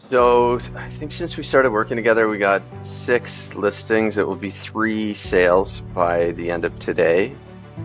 So I think since we started working together, we got 6 listings. It will be 3 sales by the end of today.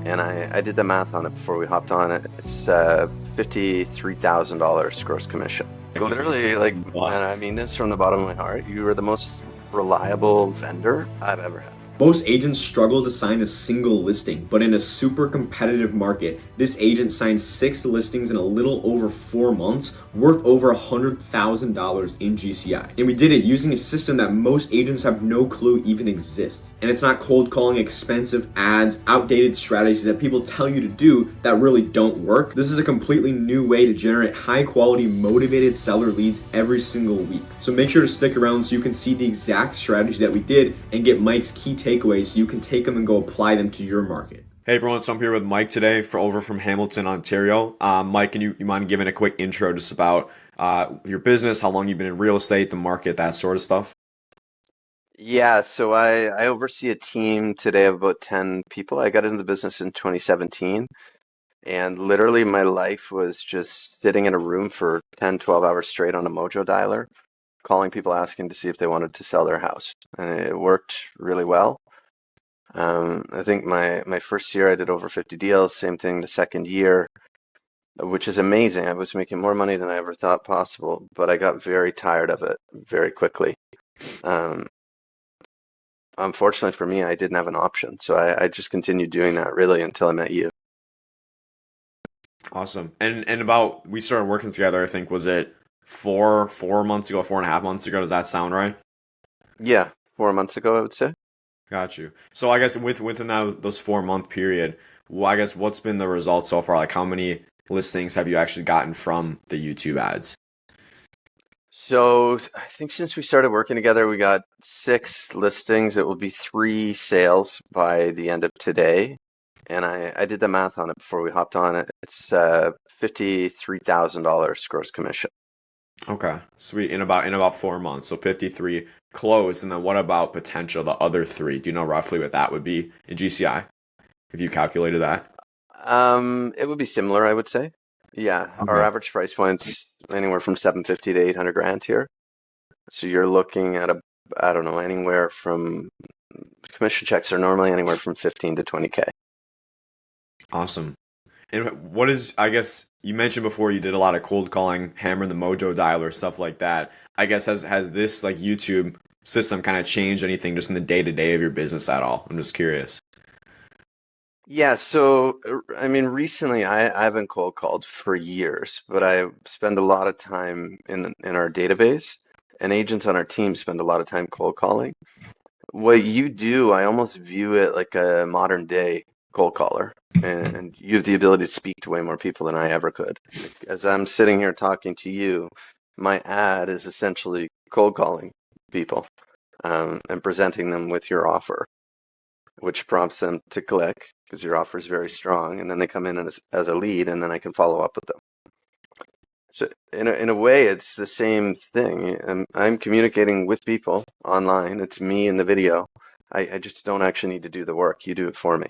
And I did the math on it before we hopped on it. It's $53,000 gross commission. Literally, like, Wow. and I mean this from the bottom of my heart, you are the most reliable vendor I've ever had. Most agents struggle to sign a single listing, but in a super competitive market, this agent signed 6 listings in a little over 4 months, worth over $100,000 in GCI. And we did it using a system that most agents have no clue even exists. And it's not cold calling expensive ads, outdated strategies that people tell you to do that really don't work. This is a completely new way to generate high quality, motivated seller leads every single week. So make sure to stick around so you can see the exact strategy that we did and get Mike's key takeaways so you can take them and go apply them to your market. Hey everyone, so I'm here with Mike today over from Hamilton, Ontario. Mike, can you mind giving a quick intro just about your business, how long you've been in real estate, the market, that sort of stuff? Yeah, so I oversee a team today of about 10 people. I got into the business in 2017. And literally, my life was just sitting in a room for 10, 12 hours straight on a Mojo dialer, calling people asking to see if they wanted to sell their house. And it worked really well. I think my first year I did over 50 deals, same thing the second year, which is amazing. I was making more money than I ever thought possible, but I got very tired of it very quickly. Um, Unfortunately for me, I didn't have an option. So I just continued doing that really until I met you. Awesome. And about we started working together, I think was it four months ago, 4.5 months ago? Does that sound right? Yeah, 4 months ago, I would say. Got you. So I guess within those 4 month period, well, I guess what's been the result so far? Like how many listings have you actually gotten from the YouTube ads? So I think since we started working together, we got 6 listings. It will be 3 sales by the end of today. And I did the math on it before we hopped on it. It's $53,000 gross commission. Okay. Sweet. In about 4 months. So 53 closed. And then what about potential the other three? Do you know roughly what that would be in GCI if you calculated that? It would be similar, I would say. Yeah, our Okay. average price point's anywhere from 750 to 800 grand here. So you're looking at I don't know, anywhere from commission checks are normally anywhere from 15 to 20K. Awesome. And what is, I guess you mentioned before you did a lot of cold calling, hammering the Mojo dialer, stuff like that. I guess has this like YouTube system kind of changed anything just in the day to day of your business at all? I'm just curious. Yeah, so I mean, recently I haven't cold called for years, but I spend a lot of time in our database, and agents on our team spend a lot of time cold calling. What you do, I almost view it like a modern day cold caller, and you have the ability to speak to way more people than I ever could. Like, as I'm sitting here talking to you, my ad is essentially cold calling people, and presenting them with your offer, which prompts them to click because your offer is very strong, and then they come in as a lead, and then I can follow up with them. So in a way, it's the same thing. I'm communicating with people online. It's me in the video. I just don't actually need to do the work. You do it for me.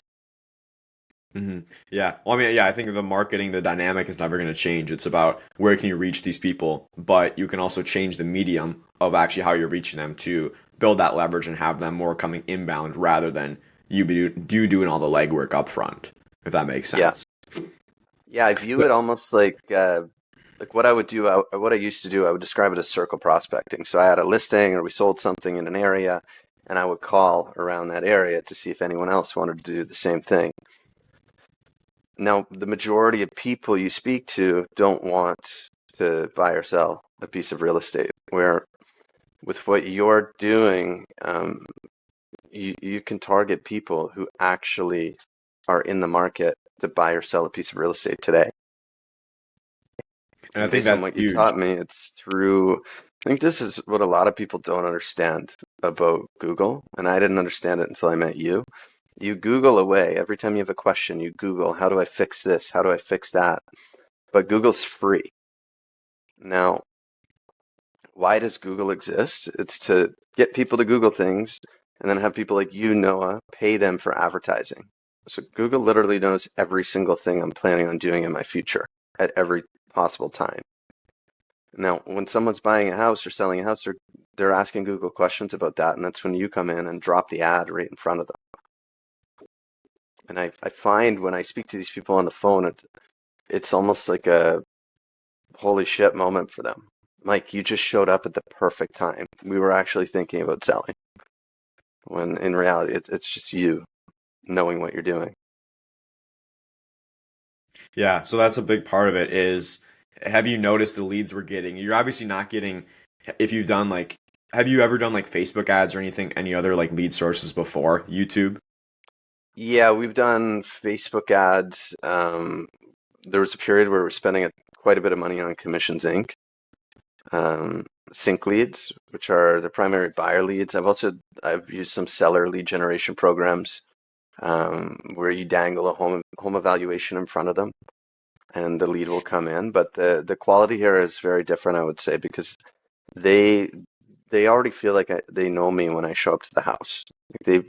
hmm Yeah. Well, I mean, yeah, I think the marketing, the dynamic is never going to change. It's about where can you reach these people, but you can also change the medium of actually how you're reaching them to build that leverage and have them more coming inbound rather than you doing all the legwork up front, if that makes Yeah, sense. yeah. I view it almost like what I would do. What I used to do. I would describe it as circle prospecting. So I had a listing, or we sold something in an area, and I would call around that area to see if anyone else wanted to do the same thing. Now, the majority of people you speak to don't want to buy or sell a piece of real estate. Where with what you're doing, you can target people who actually are in the market to buy or sell a piece of real estate today. And I And think based on that's what you huge. taught me, it's through, I think this is what a lot of people don't understand about Google. And I didn't understand it until I met you. You Google away. Every time you have a question, you Google, how do I fix this? How do I fix that? But Google's free. Now, why does Google exist? It's to get people to Google things and then have people like you, Noah, pay them for advertising. So Google literally knows every single thing I'm planning on doing in my future at every possible time. Now, when someone's buying a house or selling a house, they're asking Google questions about that, and that's when you come in and drop the ad right in front of them. And I find when I speak to these people on the phone, it's almost like a holy shit moment for them. Like, you just showed up at the perfect time. We were actually thinking about selling, when in reality, it's just you knowing what you're doing. Yeah, so that's a big part of it is have you noticed the leads we're getting? You're obviously not getting if you've done like have you ever done like Facebook ads or anything, any other like lead sources before YouTube? Yeah, we've done Facebook ads. There was a period where we were spending quite a bit of money on Commissions Inc. Sync leads, which are the primary buyer leads. I've used some seller lead generation programs where you dangle a home evaluation in front of them and the lead will come in. But the quality here is very different, I would say, because they they already feel like they know me when I show up to the house. Like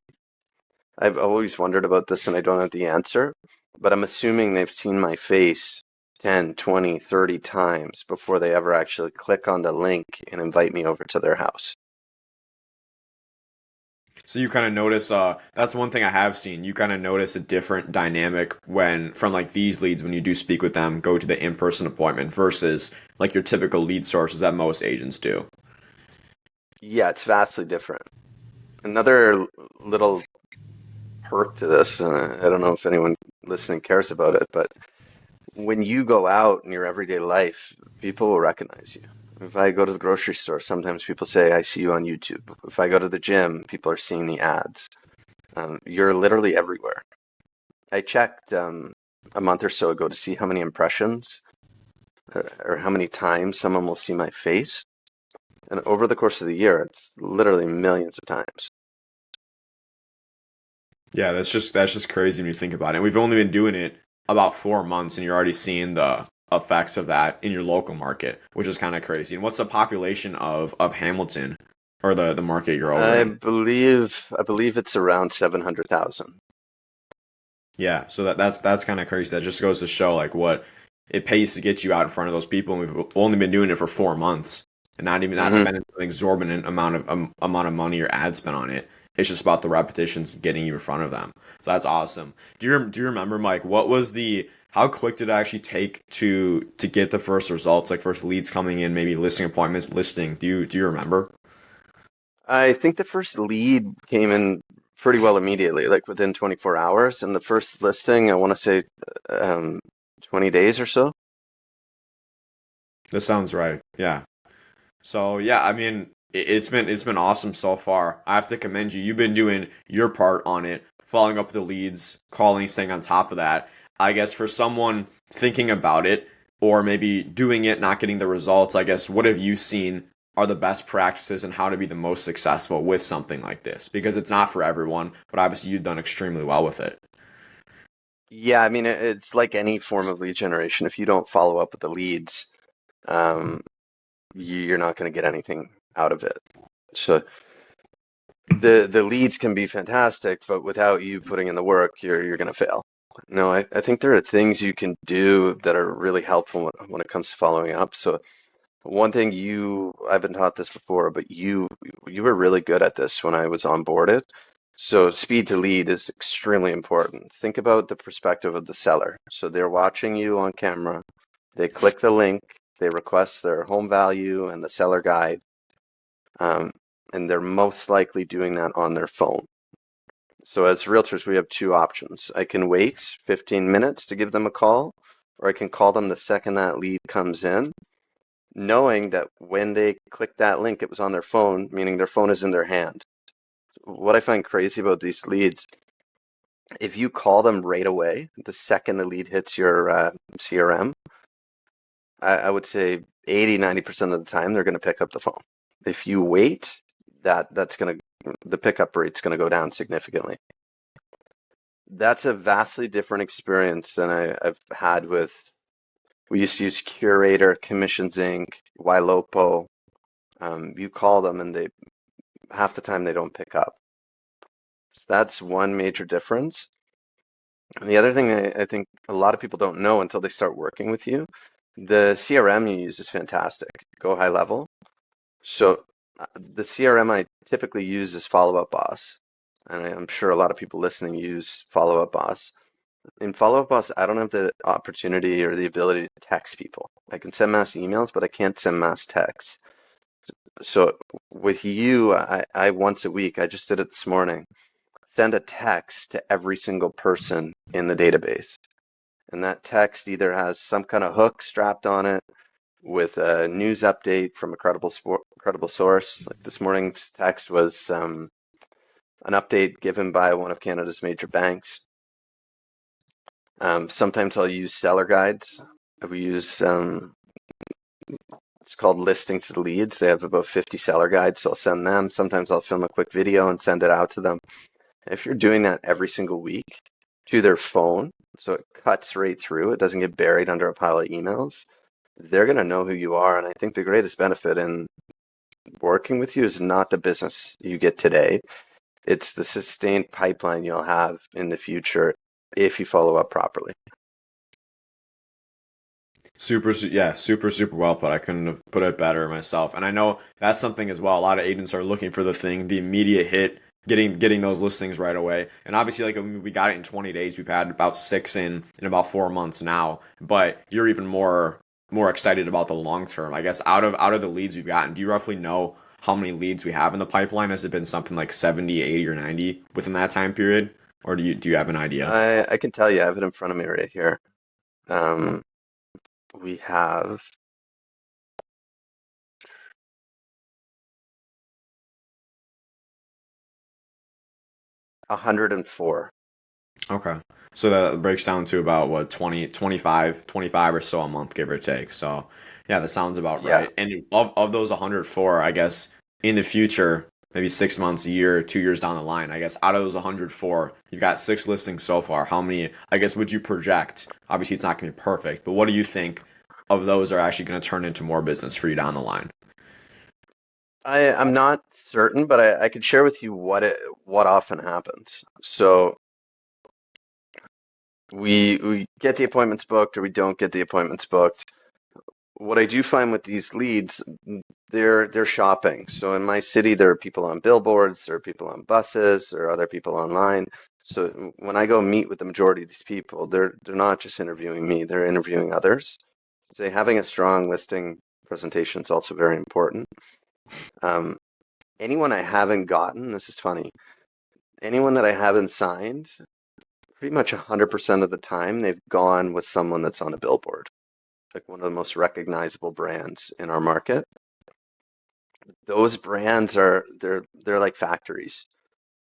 I've always wondered about this and I don't have the answer, but I'm assuming they've seen my face 10, 20, 30 times before they ever actually click on the link and invite me over to their house. So you kind of notice that's one thing I have seen. You kind of notice a different dynamic when from like these leads when you do speak with them, go to the in-person appointment versus like your typical lead sources that most agents do. Yeah, it's vastly different. Another little perk to this, and I don't know if anyone listening cares about it, but when you go out in your everyday life, people will recognize you. If I go to the grocery store, sometimes people say, I see you on YouTube. If I go to the gym, people are seeing the ads. You're literally everywhere. I checked a month or so ago to see how many impressions or how many times someone will see my face. And over the course of the year, it's literally millions of times. Yeah, that's just crazy when you think about it. We've only been doing it about 4 months, and you're already seeing the effects of that in your local market, which is kind of crazy. And what's the population of Hamilton or the market you're over in? I believe it's around 700,000. Yeah, so that's kind of crazy. That just goes to show like what it pays to get you out in front of those people. And we've only been doing it for 4 months, and not Hmm. spending an exorbitant amount of money or ad spend on it. It's just about the repetitions getting you in front of them. So that's awesome. Do you remember, Mike? What was the how quick did it actually take to get the first results, like first leads coming in, maybe listing appointments, listing? Do you remember? I think the first lead came in pretty well immediately, like within 24 hours. And the first listing, I want to say um, 20 days or so. That sounds right. Yeah. So yeah, I mean, it's been awesome so far. I have to commend you. You've been doing your part on it, following up with the leads, calling, staying on top of that. I guess for someone thinking about it or maybe doing it, not getting the results, I guess what have you seen are the best practices and how to be the most successful with something like this? Because it's not for everyone, but obviously you've done extremely well with it. Yeah, I mean, it's like any form of lead generation. If you don't follow up with the leads, um, you're not going to get anything out of it. So the leads can be fantastic, but without you putting in the work, you're going to fail. No, I think there are things you can do that are really helpful when it comes to following up. So one thing I've been taught this before, but you were really good at this when I was onboarded. So speed to lead is extremely important. Think about the perspective of the seller. So they're watching you on camera. They click the link. They request their home value and the seller guide. Um, and they're most likely doing that on their phone. So as realtors, we have two options. I can wait 15 minutes to give them a call, or I can call them the second that lead comes in, knowing that when they click that link, it was on their phone, meaning their phone is in their hand. What I find crazy about these leads, if you call them right away, the second the lead hits your CRM, I would say 80-90% of the time they're going to pick up the phone. If you wait, the pickup rate's going to go down significantly. That's a vastly different experience than I've had with. We used to use Curator, Commissions Inc., Ylopo. You call them and they half the time they don't pick up. So that's one major difference. And the other thing I think a lot of people don't know until they start working with you The CRM you use is fantastic. Go high level. So the CRM I typically use is Follow Up Boss. And I'm sure a lot of people listening use Follow Up Boss. In Follow Up Boss, I don't have the opportunity or the ability to text people. I can send mass emails, but I can't send mass texts. So with you, I once a week, I just did it this morning, send a text to every single person in the database. And that text either has some kind of hook strapped on it with a news update from a credible source. Like this morning's text was an update given by one of Canada's major banks. Sometimes I'll use seller guides. We use it's called listings to leads. They have about 50 seller guides, so I'll send them. Sometimes I'll film a quick video and send it out to them. And if you're doing that every single week to their phone, so it cuts right through, it doesn't get buried under a pile of emails, they're going to know who you are. And I think the greatest benefit in working with you is not the business you get today. It's the sustained pipeline you'll have in the future if you follow up properly. Super well put. I couldn't have put it better myself. And I know that's something as well. A lot of agents are looking for the immediate hit, getting those listings right away. And obviously, like we got it in 20 days. We've had about six in about 4 months now. But you're even more excited about the long term. I guess out of the leads we've gotten, do you roughly know how many leads we have in the pipeline? Has it been something like 70, 80, or 90 within that time period? Or do you have an idea? I can tell you, I have it in front of me right here. Um, we have 104. Okay. So that breaks down to about what 20, 25 or so a month, give or take. So yeah, that sounds about Yeah. right. And of those 104, I guess in the future, maybe 6 months, a year, 2 years down the line, I guess out of those 104, you've got six listings so far. How many, I guess, would you project? Obviously, it's not going to be perfect, but what do you think of those are actually going to turn into more business for you down the line? I'm not certain, but I could share with you what often happens. So we get the appointments booked or we don't get the appointments booked. What I do find with these leads, they're shopping. So in my city, there are people on billboards, there are people on buses, there are other people online. So when I go meet with the majority of these people, they're not just interviewing me, they're interviewing others. So having a strong listing presentation is also very important. Um, anyone I haven't gotten, this is funny, anyone that I haven't signed, pretty much 100% of the time, they've gone with someone that's on a billboard, like one of the most recognizable brands in our market. Those brands they're like factories.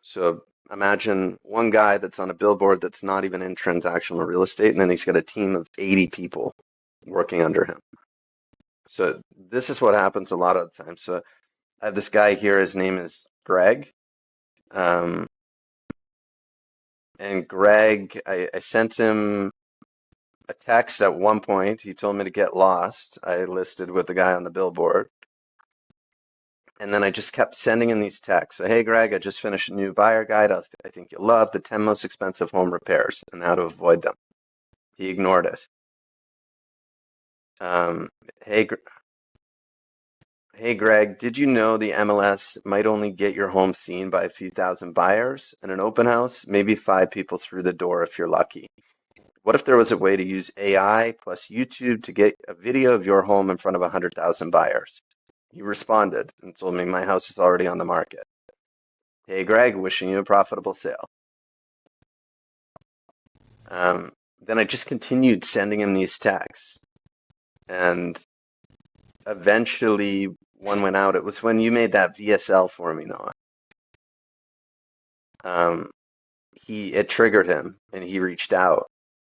So imagine one guy that's on a billboard that's not even in transactional real estate, and then he's got a team of 80 people working under him. So this is what happens a lot of the time. So I have this guy here, his name is Greg. Um, and Greg, I sent him a text at one point. He told me to get lost. I listed with the guy on the billboard. And then I just kept sending him these texts. So, hey, Greg, I just finished a new buyer guide. I think you'll love the 10 most expensive home repairs and how to avoid them. He ignored it. Um, hey, hey, Greg, did you know the MLS might only get your home seen by a few thousand buyers and an open house? Maybe five people through the door if you're lucky. What if there was a way to use AI plus YouTube to get a video of your home in front of 100,000 buyers? He responded and told me my house is already on the market. Hey, Greg, wishing you a profitable sale. Then I just continued sending him these texts. And eventually one went out. It was when you made that VSL for me, Noah. It triggered him and he reached out.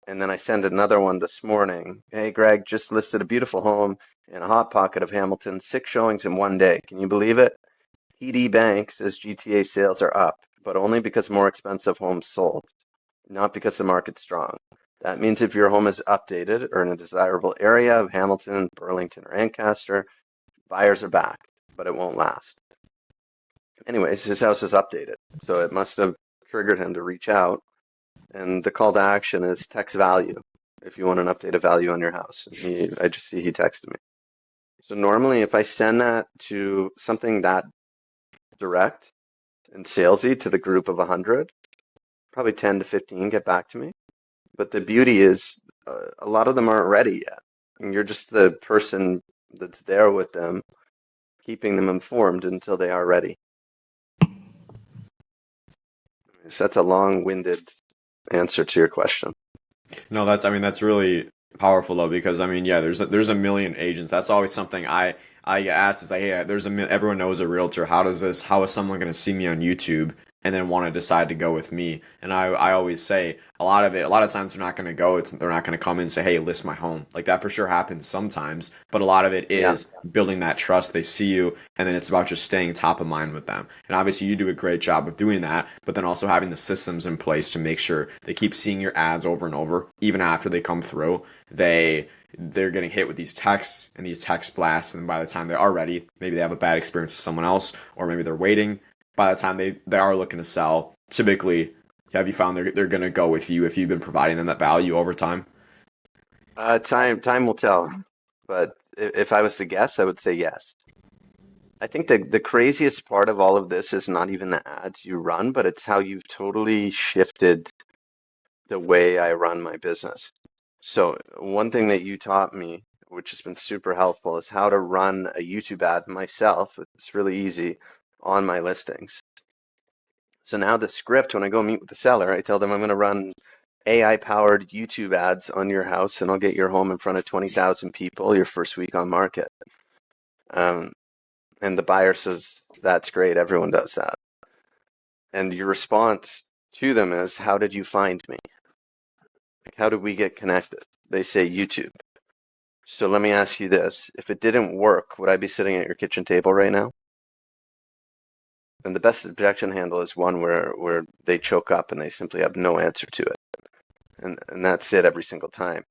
And then I sent another one this morning. Hey, Greg, just listed a beautiful home in a hot pocket of Hamilton, 6 showings in one day. Can you believe it? TD Bank says GTA sales are up, but only because more expensive homes sold, not because the market's strong. That means if your home is updated or in a desirable area of Hamilton, Burlington, or Ancaster, buyers are back, but it won't last. Anyways, his house is updated, so it must have triggered him to reach out. And the call to action is text value. if you want an updated value on your house. And I just see he texted me. So normally if I send that to something that direct and salesy to the group of 100, probably 10 to 15 get back to me. But the beauty is a lot of them aren't ready yet. And you're just the person that's there with them, keeping them informed until they are ready. So that's a long-winded answer to your question. No, that's really powerful though, because I mean, yeah, there's a million agents. That's always something I get asked is like, hey, everyone knows a realtor. How is someone going to see me on YouTube and then want to decide to go with me? And I always say a lot of times they're not going to go. They're not going to come in and say, hey, list my home. Like that for sure happens sometimes, but a lot of it Yeah. is building that trust. They see you, and then it's about just staying top of mind with them. And obviously, you do a great job of doing that, but then also having the systems in place to make sure they keep seeing your ads over and over, even after they come through. They're getting hit with these texts and these text blasts, and by the time they are ready, maybe they have a bad experience with someone else, or maybe they're waiting. By the time they are looking to sell, typically, have you found they're going to go with you if you've been providing them that value over time? Time will tell. But if I was to guess, I would say yes. I think the craziest part of all of this is not even the ads you run, but it's how you've totally shifted the way I run my business. So one thing that you taught me, which has been super helpful, is how to run a YouTube ad myself. It's really easy on my listings. So now the script, when I go meet with the seller, I tell them I'm going to run AI-powered YouTube ads on your house, and I'll get your home in front of 20,000 people your first week on market. Um, and the buyer says, that's great, everyone does that. And your response to them is, how did you find me? Like, how did we get connected? They say YouTube. So let me ask you this. If it didn't work, would I be sitting at your kitchen table right now? And the best objection handle is one where they choke up and they simply have no answer to it. And that's it every single time.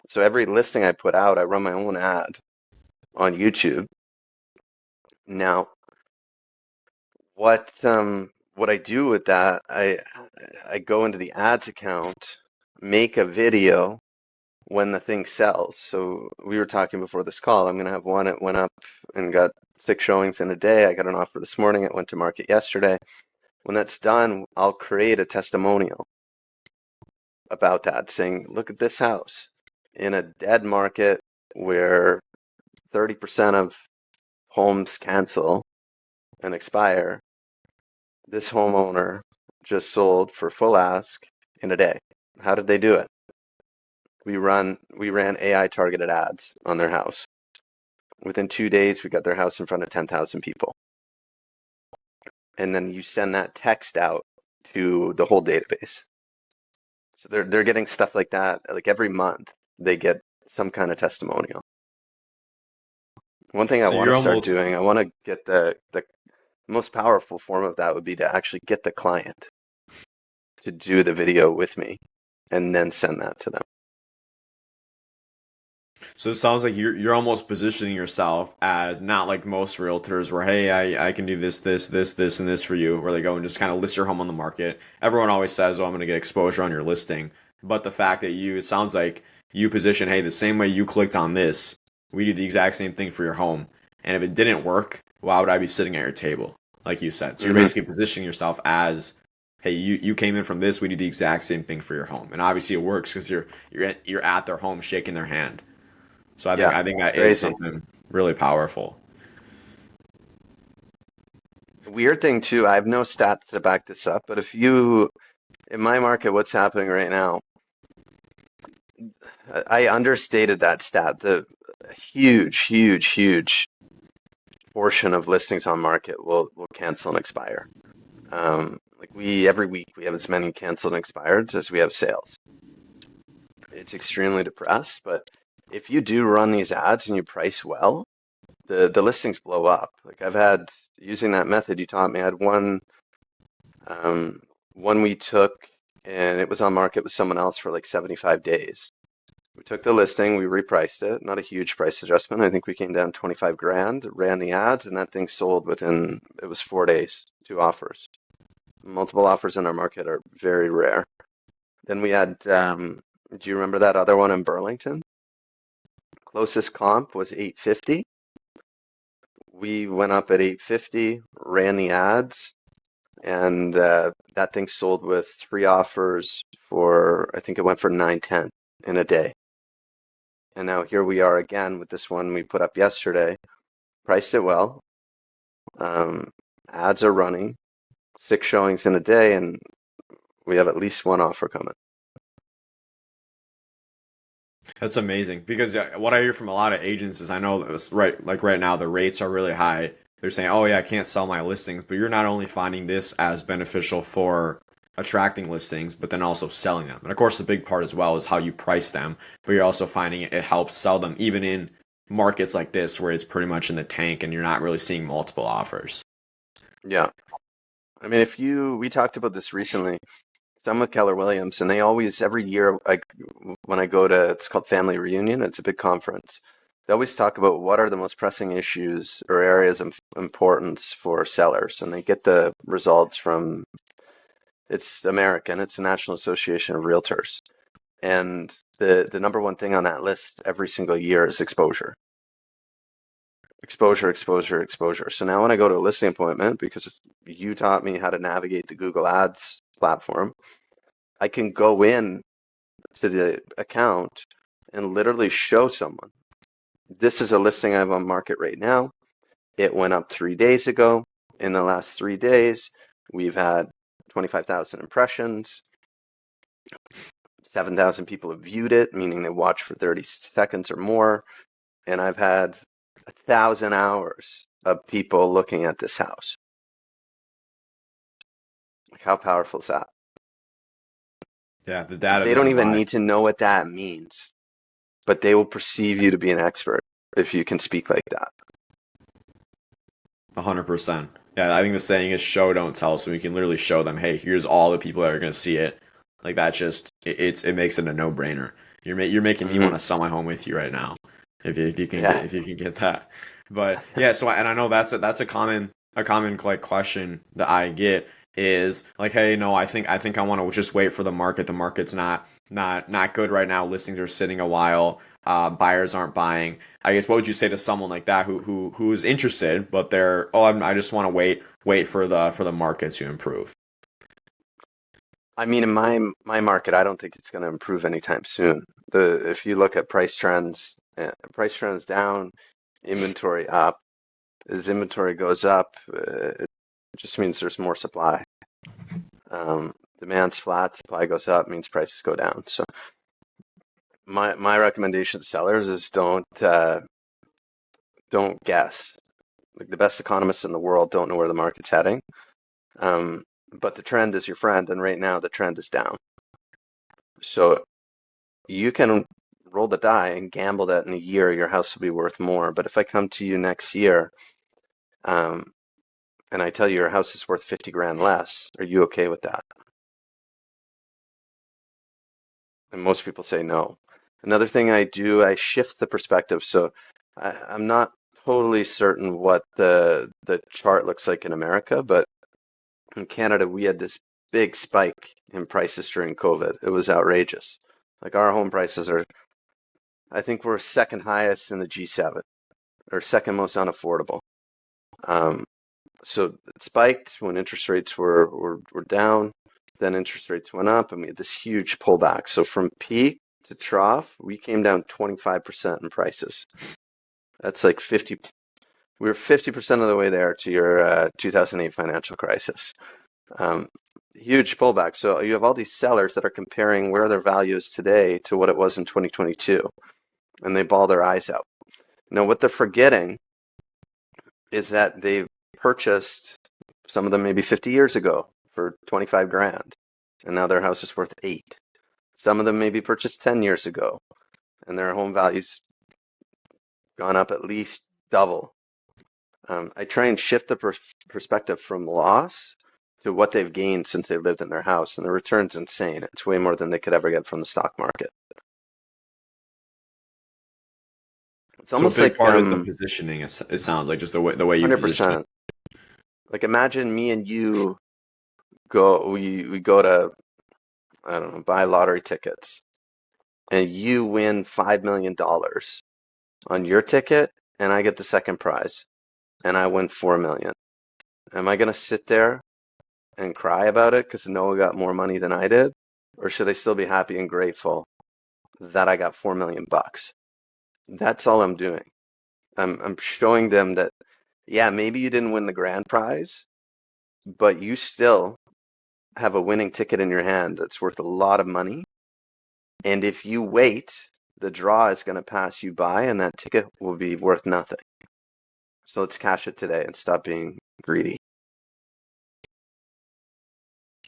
So every listing I put out, I run my own ad on YouTube. Now, what I do with that, I go into the ads account, make a video when the thing sells. So we were talking before this call. I'm going to have one. It went up and got 6 showings in a day. I got an offer this morning. It went to market yesterday. When that's done, I'll create a testimonial about that, saying, look at this house in a dead market where 30% of homes cancel and expire. This homeowner just sold for full ask in a day. How did they do it? We ran AI targeted ads on their house. Within 2 days, we got their house in front of 10,000 people. And then you send that text out to the whole database. So they're getting stuff like that. Like every month, they get some kind of testimonial. One thing I So want you're to start almost doing, I want to get the most powerful form of that would be to actually get the client to do the video with me and then send that to them. So it sounds like you're almost positioning yourself as not like most realtors where, hey, I can do this, and this for you, where they go and just kind of list your home on the market. Everyone always says, oh, I'm going to get exposure on your listing. But the fact that it sounds like you position, hey, the same way you clicked on this, we do the exact same thing for your home. And if it didn't work, why would I be sitting at your table? Like you said. So you're Mm-hmm. basically positioning yourself as, hey, you came in from this, we do the exact same thing for your home. And obviously it works because you're at their home shaking their hand. So Yeah, I think it's that is crazy. something really powerful. Weird thing too, I have no stats to back this up, but if you, in my market, what's happening right now, I understated that stat. The huge portion of listings on market will cancel and expire. Like every week we have as many canceled and expired as we have sales. It's extremely depressed, but if you do run these ads and you price well, the listings blow up. Like I've had, using that method you taught me, I had one we took and it was on market with someone else for like 75 days. We took the listing, we repriced it, not a huge price adjustment. I think we came down 25 grand, ran the ads, and that thing sold within, it was 4 days, 2 offers. Multiple offers in our market are very rare. Then we had Do you remember that other one in Burlington? Closest comp was 850. We went up at 850, ran the ads, and that thing sold with three offers for, I think it went for 910 in a day. And now here we are again with this one we put up yesterday. Priced it well. Um, Ads are running, six showings in a day, and we have at least one offer coming. That's amazing because what I hear from a lot of agents is I know that it's right, like right now the rates are really high. They're saying, "Oh yeah, I can't sell my listings," but you're not only finding this as beneficial for attracting listings, but then also selling them. And of course, the big part as well is how you price them, but you're also finding it helps sell them even in markets like this where it's pretty much in the tank and you're not really seeing multiple offers. Yeah. I mean, we talked about this recently, some with Keller Williams, and they always, every year, like when I go to, it's called Family Reunion, it's a big conference. They always talk about what are the most pressing issues or areas of importance for sellers, and they get the results from, it's American, it's the National Association of Realtors. And the number one thing on that list every single year is exposure. Exposure, exposure, exposure. So now when I go to a listing appointment, because you taught me how to navigate the Google Ads platform, I can go in to the account and literally show someone, this is a listing I have on market right now. It went up 3 days ago. In the last 3 days, we've had 25,000 impressions. 7,000 people have viewed it, meaning they watched for 30 seconds or more. And I've had 1,000 hours of people looking at this house. Like, how powerful is that? Yeah, the data They don't doesn't even lie. need to know what that means, but they will perceive you to be an expert if you can speak like that. 100%. Yeah, I think the saying is show don't tell, so we can literally show them, hey, here's all the people that are going to see it. Like that just it makes it a no-brainer. You're making me Hmm. want to sell my home with you right now. If you can Yeah. get that. But yeah, so and I know that's a common like question that I get is like, hey, no, I think I want to just wait for the market. The market's not good right now. Listings are sitting a while. Buyers aren't buying. I guess what would you say to someone like that who is interested, but they're I just want to wait for the market to improve. I mean, in my market, I don't think it's going to improve anytime soon. If you look at price trends down, inventory up. As inventory goes up, it just means there's more supply. Demand's flat, supply goes up, means prices go down. So my recommendation to sellers is don't guess. Like, the best economists in the world don't know where the market's heading. But the trend is your friend, and right now the trend is down. So you can roll the die and gamble that in a year your house will be worth more. But if I come to you next year, um, and I tell you your house is worth 50 grand less, are you okay with that? And most people say no. Another thing I do, I shift the perspective. So I'm not totally certain what the chart looks like in America, but in Canada we had this big spike in prices during COVID. It was outrageous. Like, our home prices are, I think we're second highest in the G7, or second most unaffordable. Um, so it spiked when interest rates were down. Then interest rates went up, and we had this huge pullback. So from peak to trough, we came down 25% in prices. That's like 50. We were 50% of the way there to your 2008 financial crisis. Um, Huge pullback. So you have all these sellers that are comparing where their value is today to what it was in 2022, and they bawl their eyes out. Now, what they're forgetting is that they purchased, some of them maybe 50 years ago, for 25 grand, and now their house is worth 8. Some of them maybe purchased 10 years ago, and their home value's gone up at least double. I try and shift the perspective from loss to what they've gained since they've lived in their house, and the return's insane. It's way more than they could ever get from the stock market. It's So a almost big like part is the positioning. It sounds like just the way you position it. 100%. Like, imagine me and you we go to, I don't know, buy lottery tickets. and you win $5 million on your ticket, and I get the second prize, and I win 4 million. Am I gonna sit there and cry about it because Noah got more money than I did, or should I still be happy and grateful that I got 4 million bucks? That's all I'm doing. I'm showing them that, yeah, maybe you didn't win the grand prize, but you still have a winning ticket in your hand that's worth a lot of money. And if you wait, the draw is going to pass you by and that ticket will be worth nothing. So let's cash it today and stop being greedy.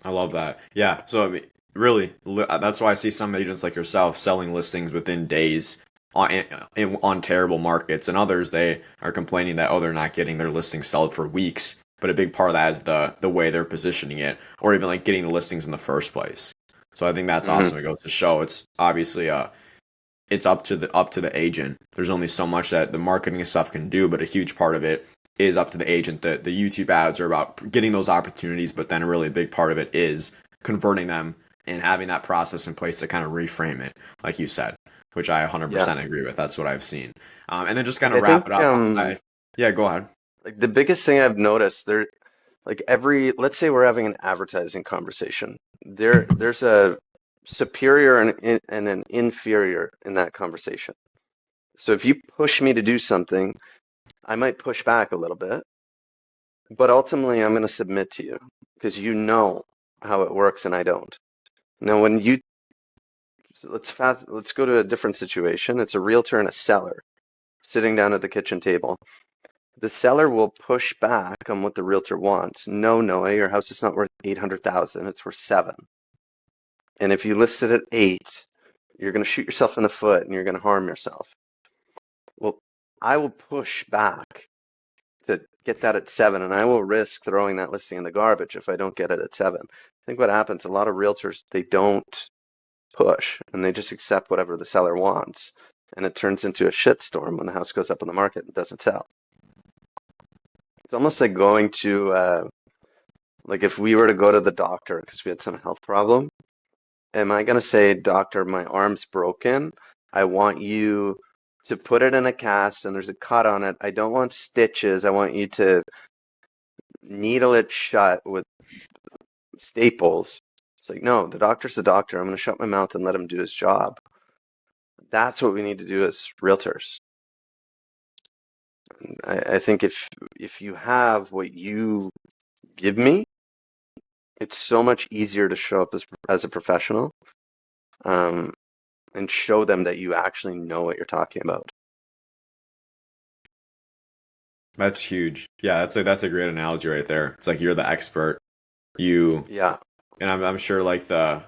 I love that. Yeah. So I mean, really, that's why I see some agents like yourself selling listings within days on terrible markets, and others they are complaining that they're not getting their listings sold for weeks. But a big part of that is the way they're positioning it, or even like getting the listings in the first place. So I think that's Hmm. awesome. It goes to show it's obviously it's up to the agent. There's only so much that the marketing and stuff can do, but a huge part of it is up to the agent. The YouTube ads are about getting those opportunities, but then a really big part of it is converting them and having that process in place to kind of reframe it, like you said, which I Yeah. 100% agree with. That's what I've seen. And then just kind Like of I wrap think it up. Yeah, go ahead. like the biggest thing I've noticed there, like let's say we're having an advertising conversation. There's a superior and an inferior in that conversation. So if you push me to do something, I might push back a little bit, but ultimately I'm going to submit to you because you know how it works and I don't. Now, when you so let's go to a different situation. It's a realtor and a seller sitting down at the kitchen table. The seller will push back on what the realtor wants. No, Noah, your house is not worth 800,000. It's worth 7. And if you list it at 8, you're going to shoot yourself in the foot and you're going to harm yourself. Well, I will push back to get that at 7, and I will risk throwing that listing in the garbage if I don't get it at 7. I think what happens, a lot of realtors, they don't push and they just accept whatever the seller wants. And it turns into a shitstorm when the house goes up on the market and doesn't sell. It's almost like going to, like if we were to go to the doctor because we had some health problem, am I going to say, doctor, my arm's broken. I want you to put it in a cast and there's a cut on it. I don't want stitches. I want you to needle it shut with staples. It's like, no, the doctor's the doctor. I'm going to shut my mouth and let him do his job. That's what we need to do as realtors. I think if you have what you give me, it's so much easier to show up as a professional, um, and show them that you actually know what you're talking about. That's huge. Yeah, that's a great analogy right there. It's like you're the expert. You Yeah. And I'm sure like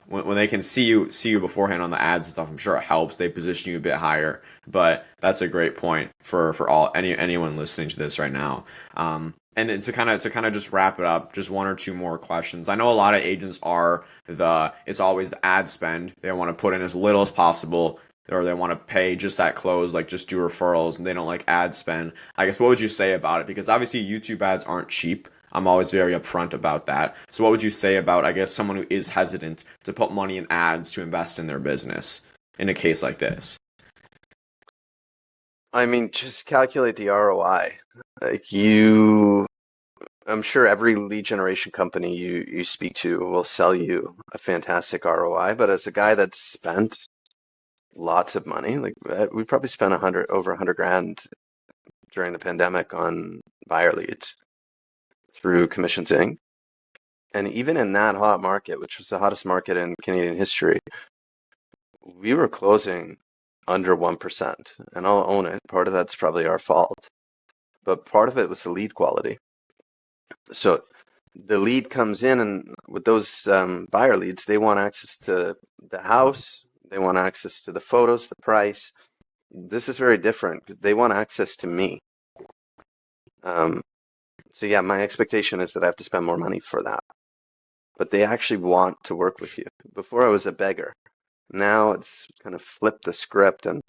when they can see you beforehand on the ads and stuff, I'm sure it helps. They position you a bit higher. But that's a great point for anyone listening to this right now. And then to kind of just wrap it up, just one or two more questions. I know a lot of agents are it's always the ad spend. They want to put in as little as possible, or they want to pay just that close, like just do referrals, and they don't like ad spend. I guess what would you say about it? Because obviously YouTube ads aren't cheap. I'm always very upfront about that. So what would you say about, I guess, someone who is hesitant to put money in ads to invest in their business in a case like this? I mean, just calculate the ROI. Like I'm sure every lead generation company you speak to will sell you a fantastic ROI, but as a guy that's spent lots of money, like we probably spent over 100 grand during the pandemic on buyer leads through Commissions Inc. And even in that hot market, which was the hottest market in Canadian history, we were closing under 1%. And I'll own it. Part of that's probably our fault, but part of it was the lead quality. So the lead comes in, and with those buyer leads, they want access to the house, they want access to the photos, the price. This is very different. They want access to me. Um, so yeah, my expectation is that I have to spend more money for that. But they actually want to work with you. Before I was a beggar. Now it's kind of flipped the script, and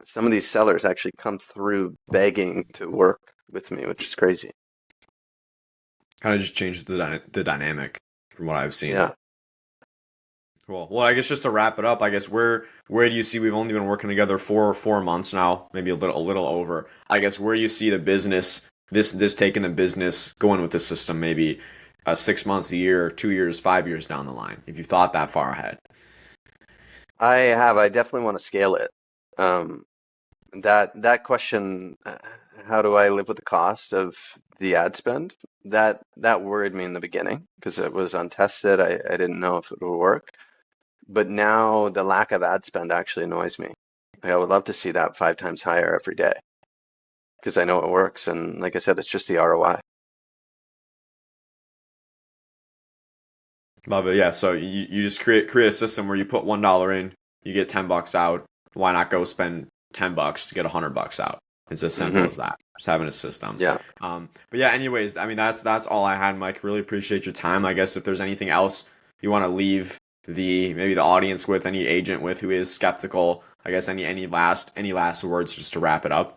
some of these sellers actually come through begging to work with me, which is crazy. Kind of just changes the dynamic from what I've seen. Yeah. Cool. Well, I guess just to wrap it up, I guess where do you see we've only been working together for 4 months now, maybe a little over. I guess where you see the business this taking the business going with the system, maybe 6 months, a year, 2 years, 5 years down the line, if you thought that far ahead. I definitely want to scale it. Um, that question, how do I live with the cost of the ad spend? That worried me in the beginning because it was untested. I didn't know if it would work. But now the lack of ad spend actually annoys me. Like, I would love to see that 5 times higher every day because I know it works. And like I said, it's just the ROI. Love it. Yeah. So you just create a system where you put $1 in, you get $10 out. Why not go spend $10 to get $100 out? It's as simple Hmm. as that. Just having a system. Yeah. But yeah. Anyways, I mean that's all I had, Mike. Really appreciate your time. I guess if there's anything else you want to leave maybe the audience with, any agent with who is skeptical, I guess any last words just to wrap it up.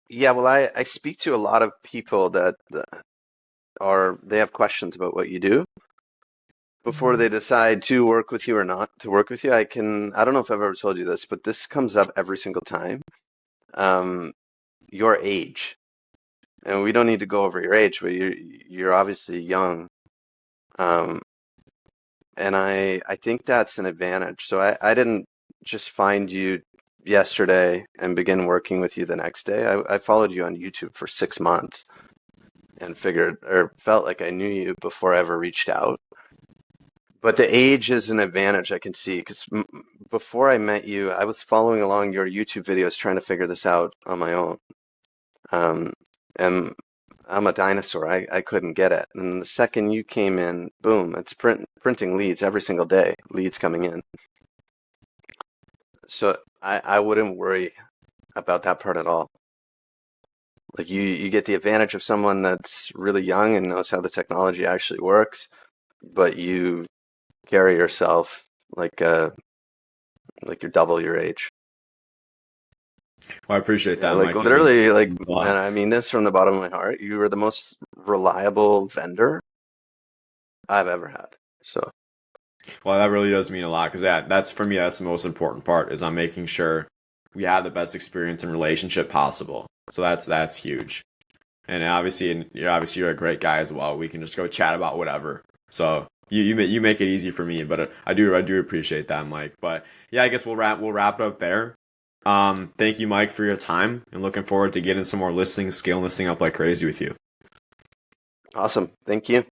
Yeah, well, I speak to a lot of people that they have questions about what you do before they decide to work with you or not to work with you. I don't know if I've ever told you this, but this comes up every single time. Um, your age. And we don't need to go over your age, but you're obviously young. Um, and I think that's an advantage. So I didn't just find you yesterday and begin working with you the next day. I followed you on YouTube for 6 months and figured or felt like I knew you before I ever reached out. But the age is an advantage I can see because before I met you, I was following along your YouTube videos trying to figure this out on my own. Um, and I'm a dinosaur. I couldn't get it. And the second you came in, boom, it's printing leads every single day, leads coming in. So I wouldn't worry about that part at all. Like you get the advantage of someone that's really young and knows how the technology actually works, but you carry yourself like you're double your age. Well, I appreciate Yeah, that, like Mike. It means literally, like, a lot. and I mean this from the bottom of my heart. You are the most reliable vendor I've ever had. So, Well, that really does mean a lot because that's for me. That's the most important part is I'm making sure we have the best experience and relationship possible. So that's huge. And you're a great guy as well. We can just go chat about whatever. So you make it easy for me, but I do appreciate that, Mike. But yeah, I guess we'll wrap it up there. Thank you, Mike, for your time, and looking forward to getting some more listings, scaling this thing up like crazy with you. awesome. Thank you.